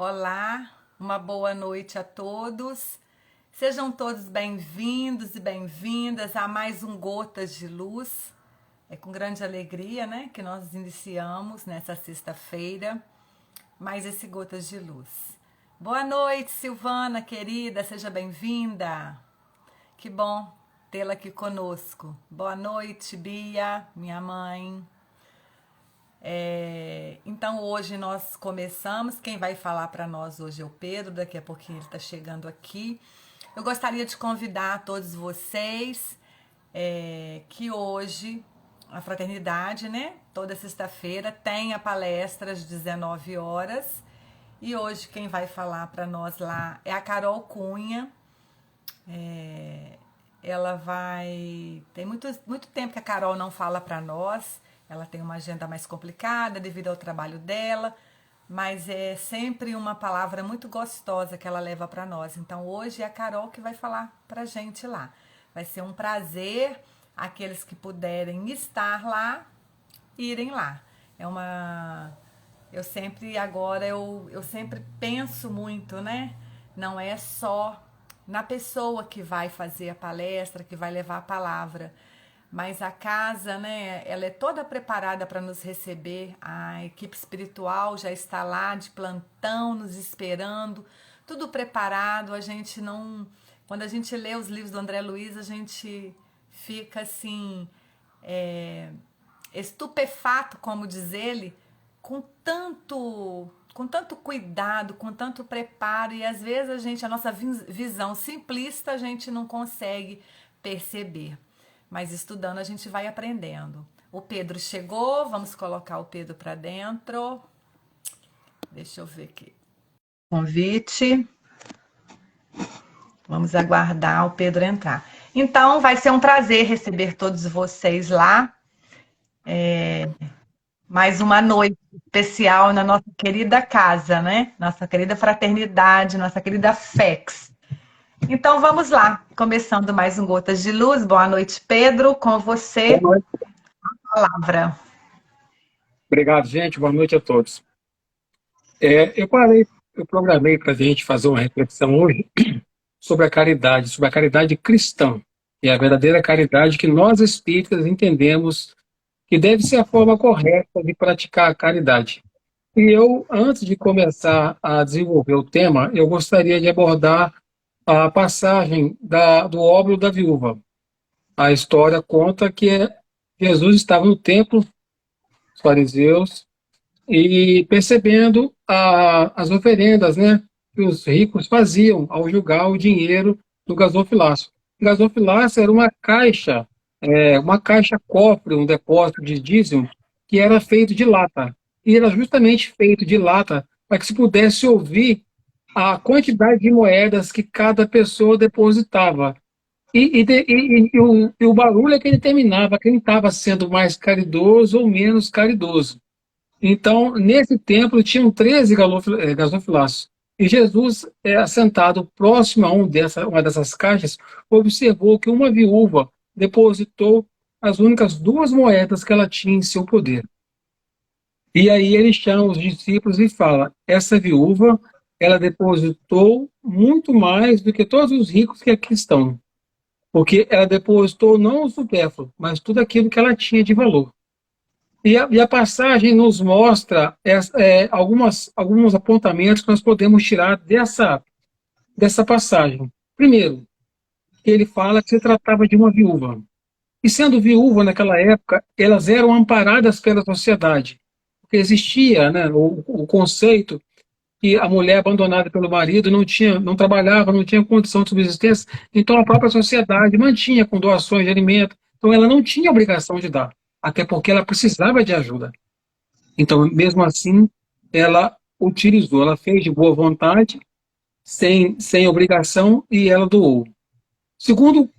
Olá, uma boa noite a todos. Sejam todos bem-vindos e bem-vindas a mais um Gotas de Luz. É com grande alegria, né, que nós iniciamos nessa sexta-feira mais esse Gotas de Luz. Boa noite, Silvana, querida, seja bem-vinda. Que bom tê-la aqui conosco. Boa noite, Bia, minha mãe. Então hoje nós começamos. Quem vai falar para nós hoje é o Pedro. Daqui a pouquinho ele está chegando aqui. Eu gostaria de convidar todos vocês que hoje a fraternidade, né? Toda sexta-feira tem a palestra às 19 horas. E hoje quem vai falar para nós lá é a Carol Cunha. Ela vai... Tem muito tempo que a Carol não fala para nós. Ela tem uma agenda mais complicada devido ao trabalho dela, mas é sempre uma palavra muito gostosa que ela leva para nós. Então hoje é a Carol que vai falar para a gente lá. Vai ser um prazer aqueles que puderem estar lá, irem lá. Eu sempre penso muito, né? Não é só na pessoa que vai fazer a palestra, que vai levar a palavra, mas a casa, né, ela é toda preparada para nos receber. A equipe espiritual já está lá de plantão, nos esperando, tudo preparado. A gente não... Quando a gente lê os livros do André Luiz, a gente fica assim, estupefato, como diz ele, com tanto cuidado, com tanto preparo, e às vezes a nossa visão simplista, a gente não consegue perceber. Mas estudando a gente vai aprendendo. O Pedro chegou, vamos colocar o Pedro para dentro. Deixa eu ver aqui. Convite. Vamos aguardar o Pedro entrar. Então, vai ser um prazer receber todos vocês lá. Mais uma noite especial na nossa querida casa, né? Nossa querida fraternidade, nossa querida FEX. Então vamos lá, começando mais um Gotas de Luz. Boa noite, Pedro, com você, Boa noite. a palavra. Obrigado, gente. Boa noite a todos. Eu programei para a gente fazer uma reflexão hoje sobre a caridade cristã, e a verdadeira caridade que nós espíritas entendemos que deve ser a forma correta de praticar a caridade. E eu, antes de começar a desenvolver o tema, eu gostaria de abordar a passagem do óbolo da viúva. A história conta que Jesus estava no templo, os fariseus, e percebendo as oferendas, né, que os ricos faziam ao julgar o dinheiro do gasofilácio. O gasofilácio era uma caixa cofre, um depósito de dízimo que era feito de lata. E era justamente feito de lata para que se pudesse ouvir a quantidade de moedas que cada pessoa depositava. E o barulho é que determinava quem estava sendo mais caridoso ou menos caridoso. Então, nesse templo, tinham 13 gasofilácios. E Jesus, sentado próximo a uma dessas caixas, observou que uma viúva depositou as únicas 2 moedas que ela tinha em seu poder. E aí ele chama os discípulos e fala: essa viúva, ela depositou muito mais do que todos os ricos que aqui estão. Porque ela depositou não o supérfluo, mas tudo aquilo que ela tinha de valor. E a passagem nos mostra alguns apontamentos que nós podemos tirar dessa passagem. Primeiro, ele fala que se tratava de uma viúva. E sendo viúva naquela época, elas eram amparadas pela sociedade. Porque existia, né, o conceito que a mulher abandonada pelo marido não trabalhava, não tinha condição de subsistência, então a própria sociedade mantinha com doações de alimento, então ela não tinha obrigação de dar, até porque ela precisava de ajuda. Então, mesmo assim, ela ela fez de boa vontade, sem obrigação, e ela doou. A segunda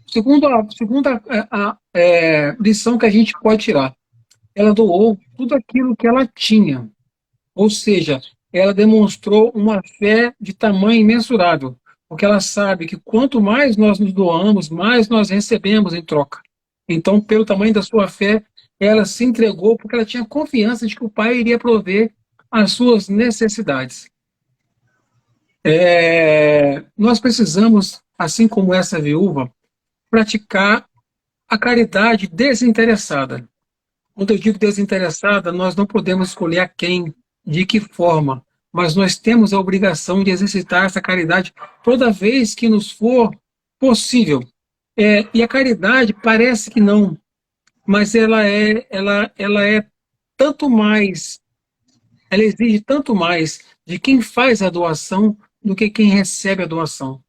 lição que a gente pode tirar, ela doou tudo aquilo que ela tinha. Ou seja, ela demonstrou uma fé de tamanho imensurável, porque ela sabe que quanto mais nós nos doamos, mais nós recebemos em troca. Então, pelo tamanho da sua fé, ela se entregou porque ela tinha confiança de que o Pai iria prover as suas necessidades. Nós precisamos, assim como essa viúva, praticar a caridade desinteressada. Quando eu digo desinteressada, nós não podemos escolher a quem, de que forma, mas nós temos a obrigação de exercitar essa caridade toda vez que nos for possível. E a caridade parece que não, mas ela é tanto mais, ela exige tanto mais de quem faz a doação do que quem recebe a doação.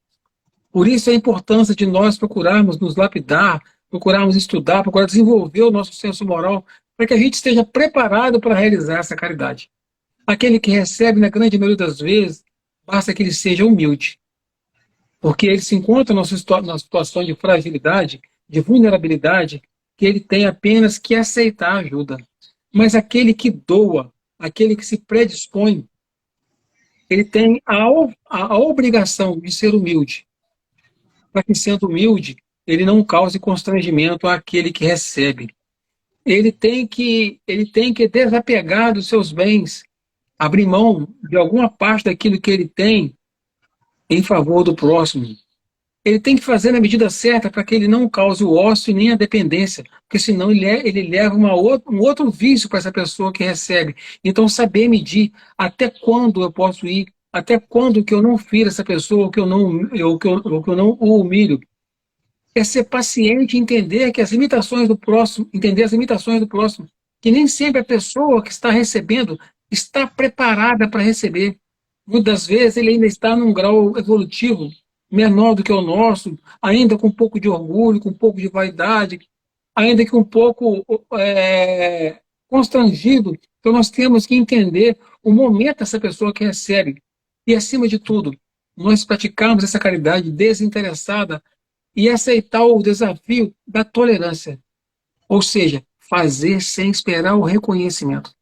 Por isso a importância de nós procurarmos nos lapidar, procurarmos estudar, procurar desenvolver o nosso senso moral, para que a gente esteja preparado para realizar essa caridade. Aquele que recebe, na grande maioria das vezes, basta que ele seja humilde, porque ele se encontra numa situação de fragilidade, de vulnerabilidade, que ele tem apenas que aceitar a ajuda. Mas aquele que doa, aquele que se predispõe, ele tem a obrigação de ser humilde, para que, sendo humilde, ele não cause constrangimento àquele que recebe. Ele tem que desapegar dos seus bens, abrir mão de alguma parte daquilo que ele tem em favor do próximo. Ele tem que fazer na medida certa para que ele não cause o ócio e nem a dependência, porque senão ele leva um outro vício para essa pessoa que recebe. Então, saber medir até quando eu posso ir, até quando que eu não firo essa pessoa, ou que eu não o humilho. É ser paciente e entender que as limitações do próximo, que nem sempre a pessoa que está recebendo está preparada para receber. Muitas vezes ele ainda está num grau evolutivo menor do que o nosso, ainda com um pouco de orgulho, com um pouco de vaidade, ainda que um pouco constrangido. Então nós temos que entender o momento dessa pessoa que recebe. E, acima de tudo, nós praticarmos essa caridade desinteressada e aceitar o desafio da tolerância. Ou seja, fazer sem esperar o reconhecimento.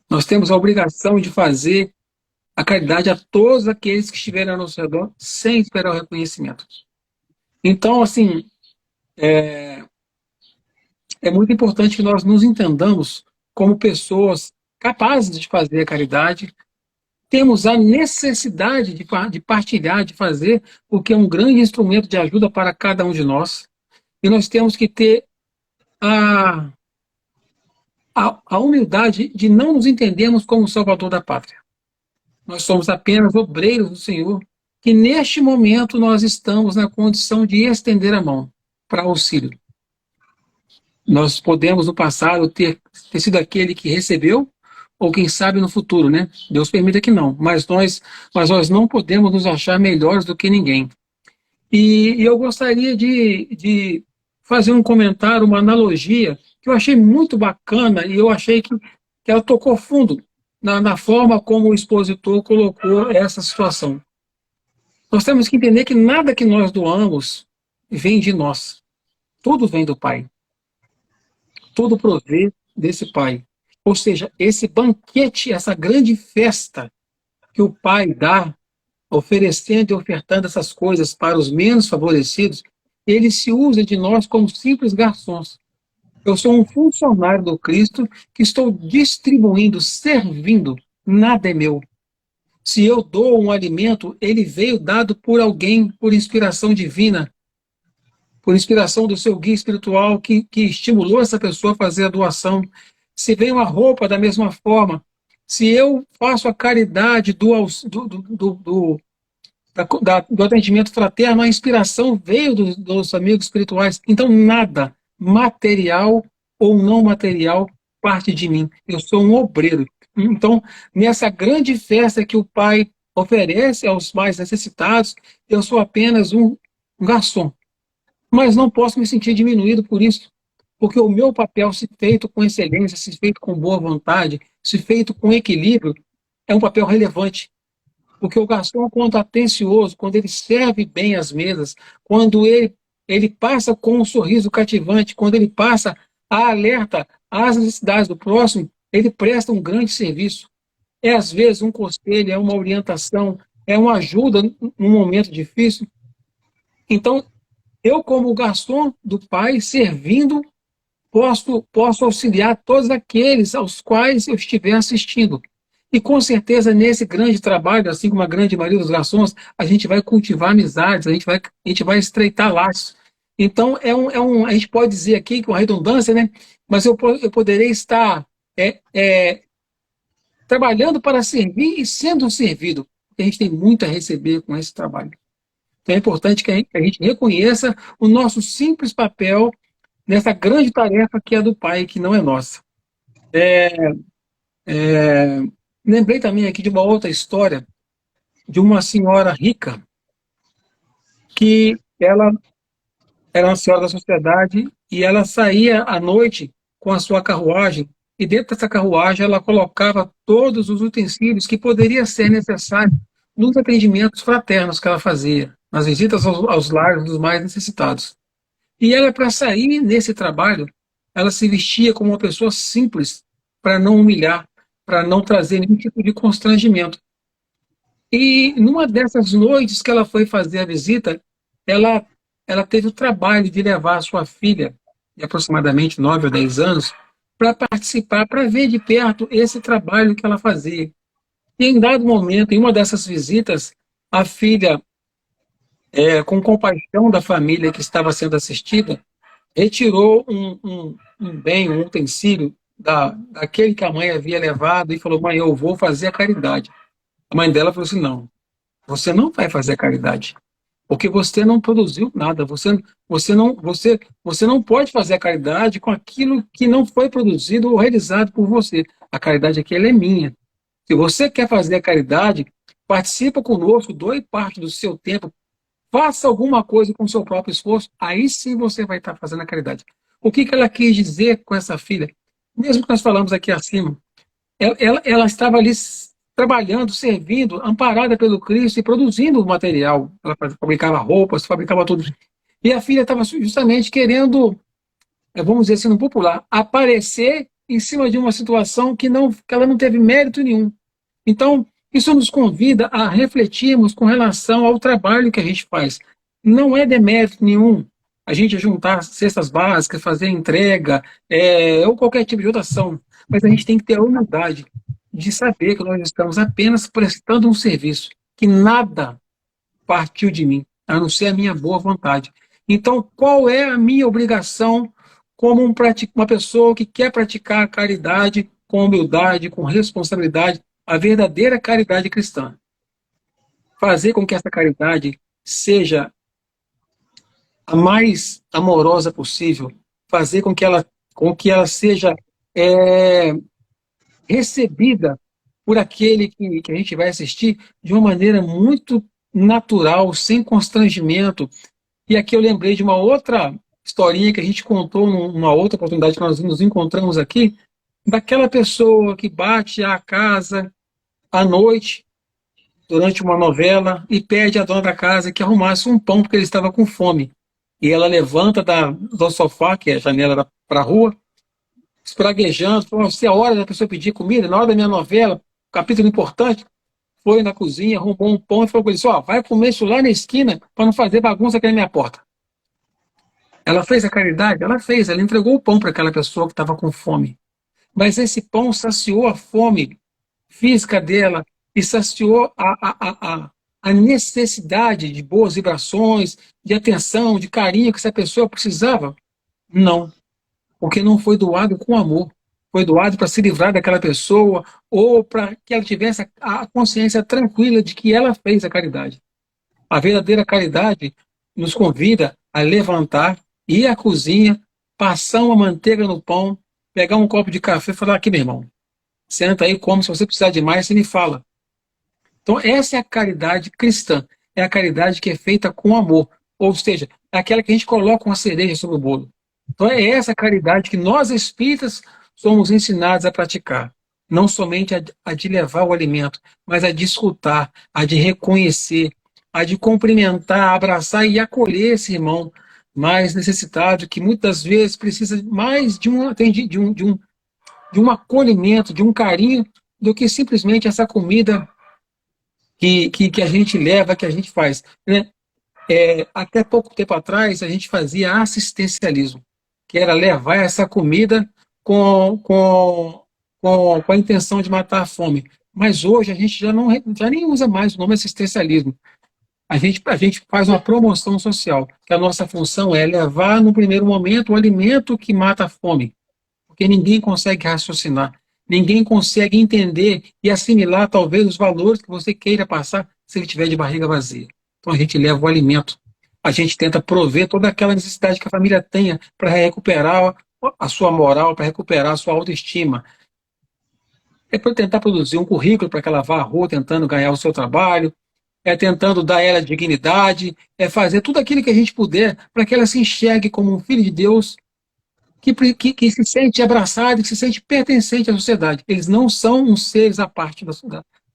Nós temos a obrigação de fazer a caridade a todos aqueles que estiverem ao nosso redor, sem esperar o reconhecimento. Então, assim, é muito importante que nós nos entendamos como pessoas capazes de fazer a caridade. Temos a necessidade de partilhar, de fazer, porque é um grande instrumento de ajuda para cada um de nós. E nós temos que ter a humildade de não nos entendermos como salvador da pátria. Nós somos apenas obreiros do Senhor, que neste momento nós estamos na condição de estender a mão para auxílio. Nós podemos no passado ter sido aquele que recebeu, ou quem sabe no futuro, né? Deus permita que não, mas nós não podemos nos achar melhores do que ninguém. E eu gostaria de fazer um comentário, uma analogia, que eu achei muito bacana, e eu achei que ela tocou fundo na forma como o expositor colocou essa situação. Nós temos que entender que nada que nós doamos vem de nós. Tudo vem do Pai. Tudo provém desse Pai. Ou seja, esse banquete, essa grande festa que o Pai dá, oferecendo e ofertando essas coisas para os menos favorecidos, ele se usa de nós como simples garçons. Eu sou um funcionário do Cristo que estou distribuindo, servindo, nada é meu. Se eu dou um alimento, ele veio dado por alguém, por inspiração divina, por inspiração do seu guia espiritual que estimulou essa pessoa a fazer a doação. Se vem uma roupa, da mesma forma. Se eu faço a caridade do atendimento fraterno, a inspiração veio dos amigos espirituais. Então, nada, material ou não material, parte de mim. Eu sou um obreiro. Então, nessa grande festa que o Pai oferece aos mais necessitados, eu sou apenas um garçom. Mas não posso me sentir diminuído por isso, porque o meu papel, se feito com excelência, se feito com boa vontade, se feito com equilíbrio, é um papel relevante. Porque o garçom, quando atencioso, quando ele serve bem as mesas, quando ele passa com um sorriso cativante, quando ele passa a alerta às necessidades do próximo, ele presta um grande serviço. É, às vezes, um conselho, é uma orientação, é uma ajuda num momento difícil. Então, eu, como garçom do Pai, servindo, posso auxiliar todos aqueles aos quais eu estiver assistindo. E com certeza nesse grande trabalho, assim como a grande maioria dos garçons, a gente vai cultivar amizades, a gente vai estreitar laços. Então, a gente pode dizer aqui com a redundância, né? Mas eu poderei estar trabalhando para servir e sendo servido. A gente tem muito a receber com esse trabalho. Então é importante que a gente reconheça o nosso simples papel nessa grande tarefa que é do Pai, que não é nossa. É, lembrei também aqui de uma outra história de uma senhora rica que ela era uma senhora da sociedade e ela saía à noite com a sua carruagem e dentro dessa carruagem ela colocava todos os utensílios que poderia ser necessário nos atendimentos fraternos que ela fazia, nas visitas aos lares dos mais necessitados. E ela, para sair nesse trabalho, ela se vestia como uma pessoa simples, para não humilhar, para não trazer nenhum tipo de constrangimento. E numa dessas noites que ela foi fazer a visita, ela, ela teve o trabalho de levar a sua filha, de aproximadamente 9 ou 10 anos, para participar, para ver de perto esse trabalho que ela fazia. E em dado momento, em uma dessas visitas, a filha, com compaixão da família que estava sendo assistida, retirou um bem, um utensílio daquele que a mãe havia levado e falou: Mãe, eu vou fazer a caridade. A mãe dela falou assim: Não, você não vai fazer a caridade, porque você não produziu nada, você não pode fazer a caridade com aquilo que não foi produzido ou realizado por você. A caridade aqui ela é minha. Se você quer fazer a caridade, participa conosco, doe parte do seu tempo, faça alguma coisa com o seu próprio esforço, aí sim você vai estar fazendo a caridade. O que ela quis dizer com essa filha? Mesmo que nós falamos aqui acima, ela estava ali trabalhando, servindo, amparada pelo Cristo e produzindo o material. Ela fabricava roupas, fabricava tudo. E a filha estava justamente querendo, vamos dizer assim, no popular, aparecer em cima de uma situação que ela não teve mérito nenhum. Então, isso nos convida a refletirmos com relação ao trabalho que a gente faz. Não é demérito nenhum a gente juntar cestas básicas, fazer entrega, ou qualquer tipo de outra ação, mas a gente tem que ter a humildade de saber que nós estamos apenas prestando um serviço, que nada partiu de mim, a não ser a minha boa vontade. Então, qual é a minha obrigação como uma pessoa que quer praticar a caridade com humildade, com responsabilidade, a verdadeira caridade cristã? Fazer com que essa caridade seja a mais amorosa possível, fazer com que ela seja recebida por aquele que a gente vai assistir de uma maneira muito natural, sem constrangimento. E aqui eu lembrei de uma outra historinha que a gente contou numa outra oportunidade que nós nos encontramos aqui, daquela pessoa que bate à casa à noite, durante uma novela, e pede à dona da casa que arrumasse um pão porque ele estava com fome. E ela levanta do sofá, que é a janela para a rua, espraguejando, falou: se é a hora da pessoa pedir comida, na hora da minha novela, capítulo importante, foi na cozinha, arrumou um pão e falou com ele: vai comer isso lá na esquina para não fazer bagunça aqui na minha porta. Ela fez a caridade? Ela fez, ela entregou o pão para aquela pessoa que estava com fome. Mas esse pão saciou a fome física dela e saciou a necessidade de boas vibrações, de atenção, de carinho que essa pessoa precisava? Não, porque não foi doado com amor. Foi doado para se livrar daquela pessoa ou para que ela tivesse a consciência tranquila de que ela fez a caridade. A verdadeira caridade nos convida a levantar, ir à cozinha, passar uma manteiga no pão, pegar um copo de café e falar: aqui, meu irmão, senta aí, come, se você precisar de mais, você me fala. Então, essa é a caridade cristã. É a caridade que é feita com amor. Ou seja, é aquela que a gente coloca uma cereja sobre o bolo. Então, é essa caridade que nós espíritas somos ensinados a praticar. Não somente a de levar o alimento, mas a de escutar, a de reconhecer, a de cumprimentar, abraçar e acolher esse irmão mais necessitado, que muitas vezes precisa mais de um acolhimento, de um carinho, do que simplesmente essa comida que a gente leva, que a gente faz. Né? Até pouco tempo atrás, a gente fazia assistencialismo, que era levar essa comida com a intenção de matar a fome. Mas hoje a gente já nem usa mais o nome assistencialismo. A gente faz uma promoção social, que a nossa função é levar, no primeiro momento, o alimento que mata a fome, porque ninguém consegue raciocinar, ninguém consegue entender e assimilar, talvez, os valores que você queira passar se ele tiver de barriga vazia. Então a gente leva o alimento, a gente tenta prover toda aquela necessidade que a família tenha para recuperar a sua moral, para recuperar a sua autoestima. É para tentar produzir um currículo para que ela vá à rua tentando ganhar o seu trabalho, é tentando dar a ela dignidade, é fazer tudo aquilo que a gente puder para que ela se enxergue como um filho de Deus que se sente abraçado, que se sente pertencente à sociedade. Eles não são uns seres à parte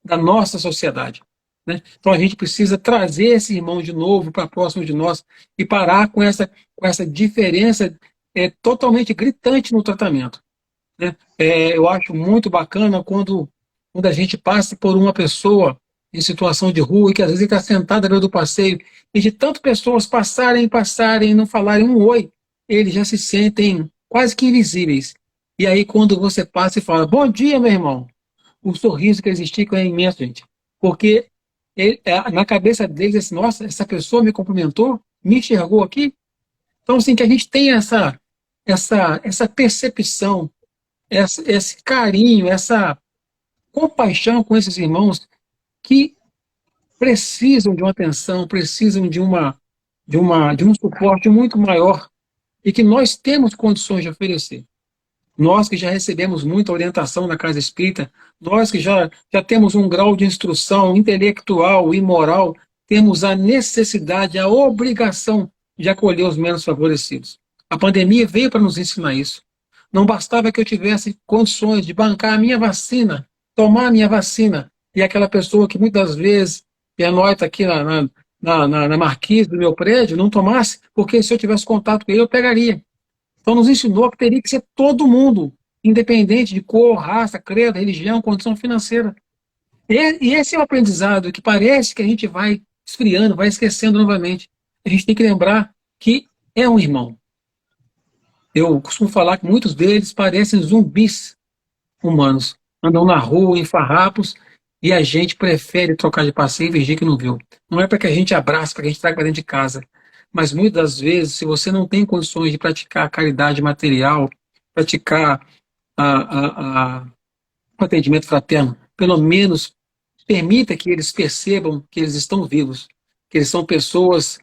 da nossa sociedade. Né? Então a gente precisa trazer esse irmão de novo para próximo de nós e parar com essa diferença totalmente gritante no tratamento. Né? Eu acho muito bacana quando a gente passa por uma pessoa em situação de rua, e que às vezes está sentada na beira do passeio, e de tantas pessoas passarem, não falarem um oi, eles já se sentem quase que invisíveis. E aí, quando você passa e fala, bom dia, meu irmão, o sorriso que eles esticam é imenso, gente. Porque na cabeça deles, assim, nossa, essa pessoa me cumprimentou, me enxergou aqui. Então, assim, que a gente tem essa percepção, esse carinho, essa compaixão com esses irmãos que precisam de uma atenção, precisam de um suporte muito maior e que nós temos condições de oferecer. Nós que já recebemos muita orientação na casa espírita, nós que já temos um grau de instrução intelectual e moral, temos a necessidade, a obrigação de acolher os menos favorecidos. A pandemia veio para nos ensinar isso. Não bastava que eu tivesse condições de bancar a minha vacina, tomar a minha vacina, e aquela pessoa que muitas vezes pernoita aqui na marquise do meu prédio não tomasse, porque se eu tivesse contato com ele, eu pegaria. Então nos ensinou que teria que ser todo mundo, independente de cor, raça, credo, religião, condição financeira. E esse é o aprendizado que parece que a gente vai esfriando, vai esquecendo novamente. A gente tem que lembrar que é um irmão. Eu costumo falar que muitos deles parecem zumbis humanos. Andam na rua, em farrapos, e a gente prefere trocar de passeio e fingir que não viu. Não é para que a gente abrace, para que a gente traga para dentro de casa. Mas muitas das vezes, se você não tem condições de praticar a caridade material, praticar o atendimento fraterno, pelo menos permita que eles percebam que eles estão vivos, que eles são pessoas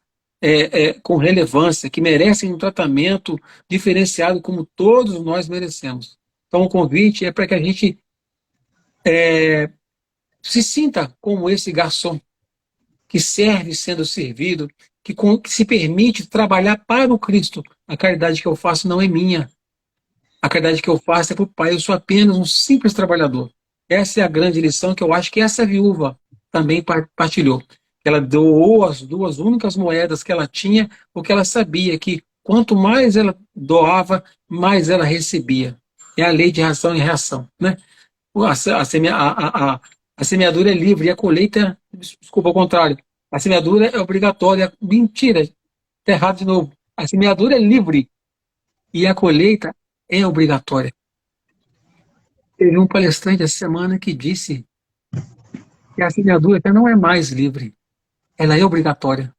com relevância, que merecem um tratamento diferenciado como todos nós merecemos. Então o convite é para que a gente se sinta como esse garçom, que serve sendo servido, que se permite trabalhar para o Cristo. A caridade que eu faço não é minha. A caridade que eu faço é para o Pai. Eu sou apenas um simples trabalhador. Essa é a grande lição que eu acho que essa viúva também partilhou. Ela doou as duas únicas moedas que ela tinha, porque ela sabia que quanto mais ela doava, mais ela recebia. É a lei de ação e reação. Né? A semeadura é livre e a colheita, desculpa, ao contrário. A semeadura é obrigatória. Mentira, está errado de novo. A semeadura é livre e a colheita é obrigatória. Teve um palestrante essa semana que disse que a semeadura até não é mais livre, ela é obrigatória.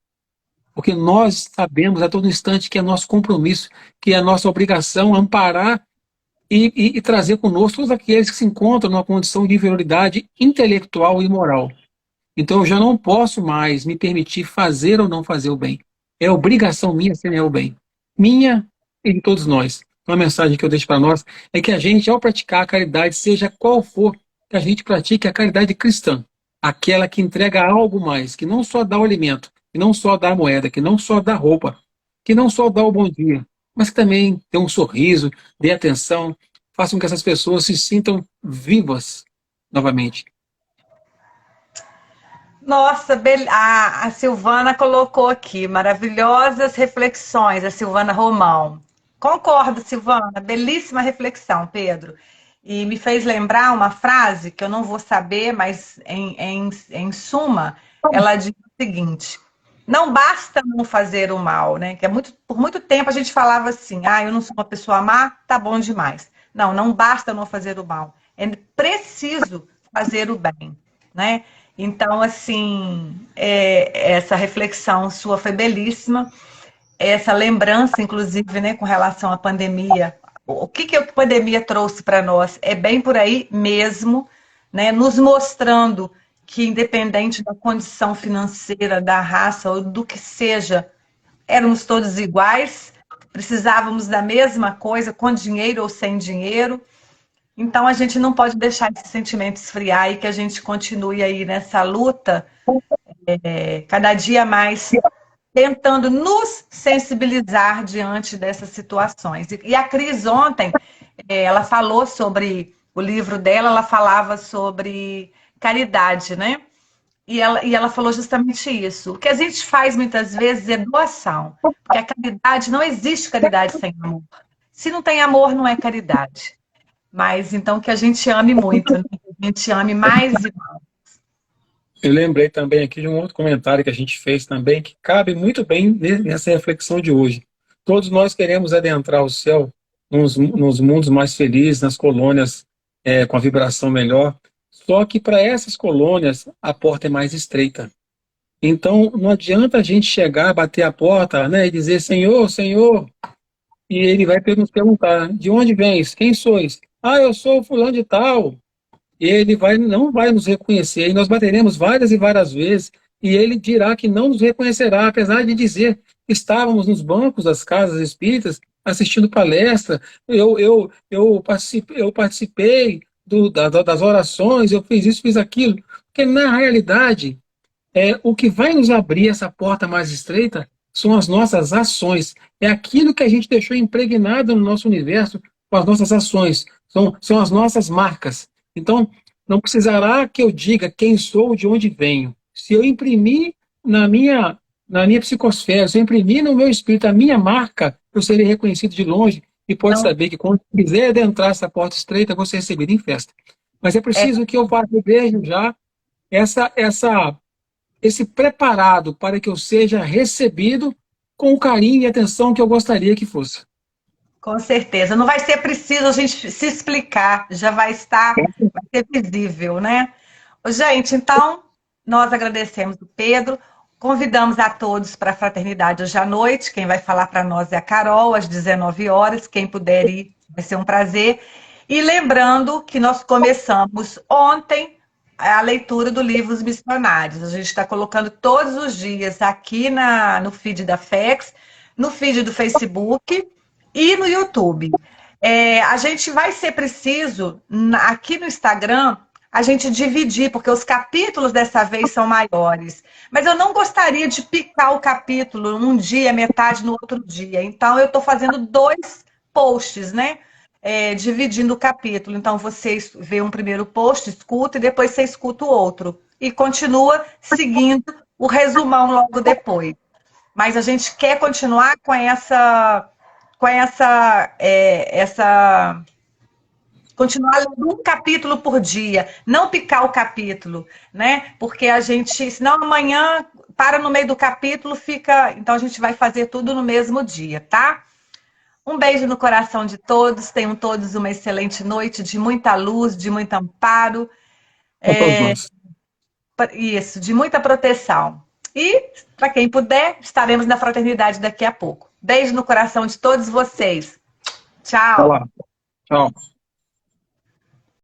Porque nós sabemos a todo instante que é nosso compromisso, que é nossa obrigação amparar e trazer conosco todos aqueles que se encontram numa condição de inferioridade intelectual e moral. Então eu já não posso mais me permitir fazer ou não fazer o bem. É obrigação minha semear o bem. Minha e de todos nós. Então a mensagem que eu deixo para nós é que a gente, ao praticar a caridade, seja qual for, que a gente pratique a caridade cristã. Aquela que entrega algo mais, que não só dá o alimento, que não só dá a moeda, que não só dá roupa, que não só dá o bom dia, mas que também dê um sorriso, dê atenção, faça com que essas pessoas se sintam vivas novamente. Nossa, a Silvana colocou aqui maravilhosas reflexões, a Silvana Romão. Concordo, Silvana, belíssima reflexão, Pedro. E me fez lembrar uma frase que eu não vou saber, mas em suma, ela diz o seguinte: não basta não fazer o mal, né? Que por muito tempo a gente falava assim, eu não sou uma pessoa má, tá bom demais. Não basta não fazer o mal. É preciso fazer o bem, né? Então, assim, essa reflexão sua foi belíssima, essa lembrança, inclusive, né, com relação à pandemia. O que que a pandemia trouxe para nós? É bem por aí mesmo, né? Nos mostrando que, independente da condição financeira, da raça ou do que seja, éramos todos iguais, precisávamos da mesma coisa, com dinheiro ou sem dinheiro. Então, a gente não pode deixar esse sentimento esfriar e que a gente continue aí nessa luta, cada dia mais tentando nos sensibilizar diante dessas situações. E a Cris ontem, ela falou sobre o livro dela, ela falava sobre caridade, né? E ela falou justamente isso. O que a gente faz muitas vezes é doação, porque a caridade, não existe caridade sem amor. Se não tem amor, não é caridade. Mas então que a gente ame muito, né? Que a gente ame mais e mais. Eu lembrei também aqui de um outro comentário que a gente fez também, que cabe muito bem nessa reflexão de hoje. Todos nós queremos adentrar o céu nos mundos mais felizes, nas colônias com a vibração melhor, só que para essas colônias a porta é mais estreita. Então não adianta a gente chegar, bater a porta, né, e dizer Senhor, Senhor, e ele vai nos perguntar, de onde vens? Quem sois? Ah, eu sou o fulano de tal. Ele não vai nos reconhecer, e nós bateremos várias e várias vezes, e ele dirá que não nos reconhecerá, apesar de dizer que estávamos nos bancos das casas espíritas assistindo palestra, eu participei das orações, eu fiz isso, fiz aquilo, porque na realidade, o que vai nos abrir essa porta mais estreita são as nossas ações, é aquilo que a gente deixou impregnado no nosso universo com as nossas ações, são as nossas marcas. Então, não precisará que eu diga quem sou, de onde venho. Se eu imprimir na minha psicosfera, se eu imprimir no meu espírito a minha marca, eu serei reconhecido de longe e pode Então, saber que quando quiser adentrar essa porta estreita, eu vou ser recebido em festa. Mas é é, preciso que eu faça desde já essa, essa, esse preparado para que eu seja recebido com o carinho e atenção que eu gostaria que fosse. com certeza. Não vai ser preciso a gente se explicar, já vai estar, vai ser visível, né? Ô, gente, então, nós agradecemos o Pedro, convidamos a todos para a fraternidade hoje à noite. Quem vai falar para nós é a Carol, às 19 horas. Quem puder ir, vai ser um prazer. E lembrando que nós começamos ontem a leitura do livro Os Missionários. A gente está colocando todos os dias aqui no feed da FEX, no feed do Facebook e no YouTube. A gente vai ser preciso, aqui no Instagram, a gente dividir, porque os capítulos dessa vez são maiores. Mas eu não gostaria de picar o capítulo um dia, metade no outro dia. Então, eu estou fazendo 2 posts, né? Dividindo o capítulo. Então, você vê um primeiro post, escuta, e depois você escuta o outro. E continua seguindo o resumão logo depois. Mas a gente quer continuar com essa continuar lendo um capítulo por dia, não picar o capítulo, né? Porque a gente, senão amanhã para no meio do capítulo, fica. Então a gente vai fazer tudo no mesmo dia, tá? Um beijo no coração de todos, tenham todos uma excelente noite, de muita luz, de muito amparo, Para todos nós. isso, de muita proteção. E, para quem puder, estaremos na fraternidade daqui a pouco. Beijo no coração de todos vocês. Tá Tchau. lá. Tchau.